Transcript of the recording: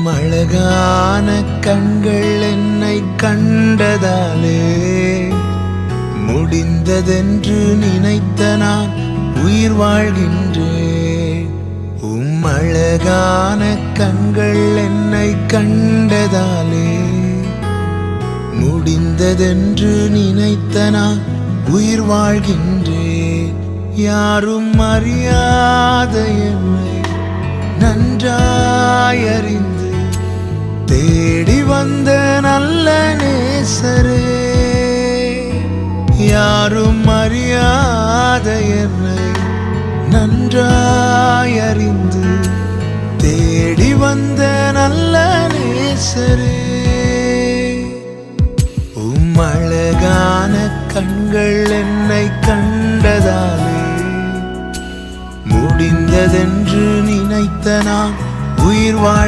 அழகான கண்கள் என்னை கண்டதாலே முடிந்ததென்று நினைத்த நான் உயிர் வாழ்கின்றேன். அழகான கண்கள் என்னை கண்டதாலே முடிந்ததென்று நினைத்த நான் உயிர் வாழ்கின்றேன். யாரும் அறியாத என்னை நன்றாயறிந்து தேடி வந்த நல்ல நேசரே, யாரும் அறியாத என்னை நன்றாயறிந்து தேடி வந்த நல்ல நேசரே, அழகான கண்கள் என்னை கண்டதாலே முடிந்ததென்று நினைத்த நான் உயிர் வாழ்